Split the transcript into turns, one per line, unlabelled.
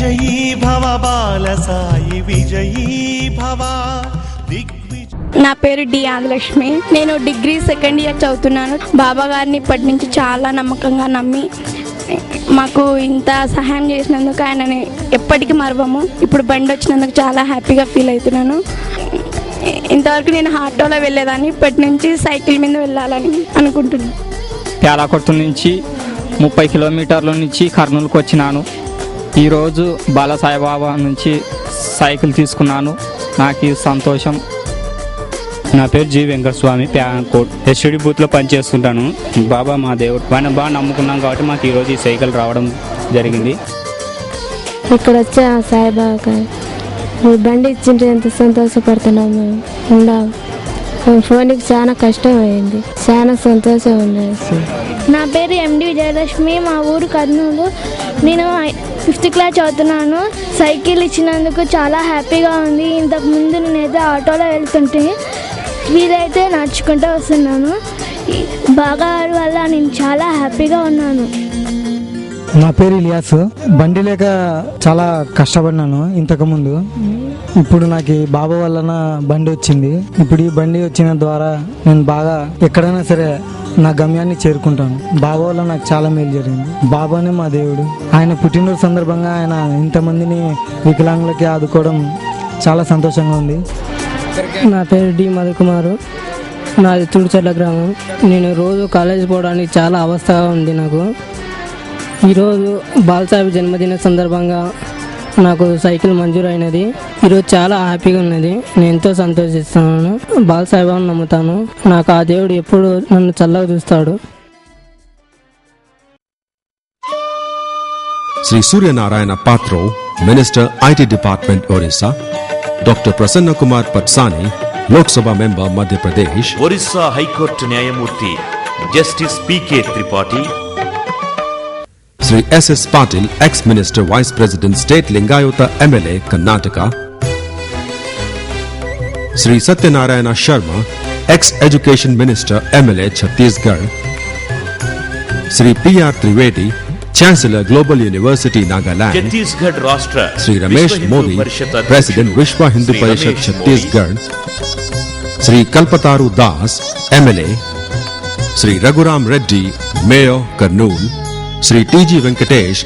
విజయీ భవ బాల సాయి విజయీ భవ.
నా పేరు డి ఆదిలక్ష్మి. నేను డిగ్రీ సెకండ్ ఇయర్ చదువుతున్నాను. బాబా గారిని ఇప్పటి నుంచి చాలా నమ్మకంగా నమ్మి మాకు ఇంత సహాయం చేసినందుకు ఆయనని ఎప్పటికీ మరవము. ఇప్పుడు బండి వచ్చినందుకు చాలా హ్యాపీగా ఫీల్ అవుతున్నాను. ఇంతవరకు నేను ఆటోలో వెళ్ళేదాన్ని, ఇప్పటి నుంచి సైకిల్ మీద వెళ్ళాలని అనుకుంటున్నాను.
ప్యాలాకొట్టు నుంచి 30 కిలోమీటర్ల నుంచి కర్నూలుకు వచ్చినాను. ఈరోజు బాలసాయిబాబా నుంచి సైకిల్ తీసుకున్నాను. నాకు ఈ సంతోషం.
నా పేరు జి వెంకటస్వామి, ప్యాలాకోట్ ఎస్టీడీ బూత్లో పనిచేస్తుంటాను. బాబా మా దేవుడు, ఆయన బాగా నమ్ముకున్నాం కాబట్టి మాకు ఈరోజు ఈ సైకిల్ రావడం జరిగింది.
ఇక్కడ వచ్చే సాయిబాబా బండి ఇచ్చింటే ఎంత సంతోషపడుతున్నాం మేము. ఫోన్కి చాలా కష్టం అయింది, చాలా సంతోషం ఉన్నది.
నా పేరు ఎండి విజయలక్ష్మి, మా ఊరు కర్నూలు. నేను 5th క్లాస్ చదువుతున్నాను. సైకిల్ ఇచ్చినందుకు చాలా హ్యాపీగా ఉంది. ఇంతకుముందు నేనైతే ఆటోలో వెళ్తుంటే వీలైతే నడుచుకుంటూ వస్తున్నాను. బాగా వల్ల నేను చాలా హ్యాపీగా ఉన్నాను.
నా పేరు ఇలియాస్. బండి లేక చాలా కష్టపడినాను ఇంతకుముందు. ఇప్పుడు నాకు బాబా వలన బండి వచ్చింది. ఇప్పుడు ఈ బండి వచ్చిన ద్వారా నేను బాగా ఎక్కడైనా సరే నా గమ్యాన్ని చేరుకుంటాను. బాబా వల్ల నాకు చాలా మేలు జరిగింది. బాబానే మా దేవుడు. ఆయన పుట్టినరోజు సందర్భంగా ఆయన ఇంతమందిని వికలాంగులకి ఆదుకోవడం చాలా సంతోషంగా ఉంది.
నా పేరు డి మధుకుమారు, నాది తుడిచెర్ల గ్రామం. నేను రోజు కాలేజ్ పోవడానికి చాలా అవస్థగా ఉంది నాకు. ఈరోజు బాలసాహెబ్ జన్మదిన సందర్భంగా నాకు సైకిల్ మంజూరు అయినది. ఈరోజు చాలా హ్యాపీగా ఉన్నది. నేను ఎంతో సంతోషిస్తున్నాను. బాలసాహెబ్ని నమ్ముతాను. నాకు ఆ దేవుడు ఎప్పుడు నన్ను చల్లగా చూస్తాడు.
Shri Suryanarayana Patro, minister IT department Orissa. Doctor Prasanna Kumar Patsani, Lok Sabha member Madhya Pradesh.
Orissa high court న్యాయమూర్తి justice PK Tripathi.
Sri S.S. Patil, ex-minister, vice president, state Lingayota MLA, Karnataka. Sri Satyanarayana Sharma, ex-education minister, MLA, Chhattisgarh. Sri P.R. Trivedi, chancellor, Global University, Nagaland.
Chhattisgarh రాష్ట్ర
Sri Ramesh Modi, president, Vishwa Hindu Parishad, Chhattisgarh. Sri Kalpataru Das, MLA. Sri Raghuram Reddy, mayor, Kurnool. Sri T.G. Venkatesh,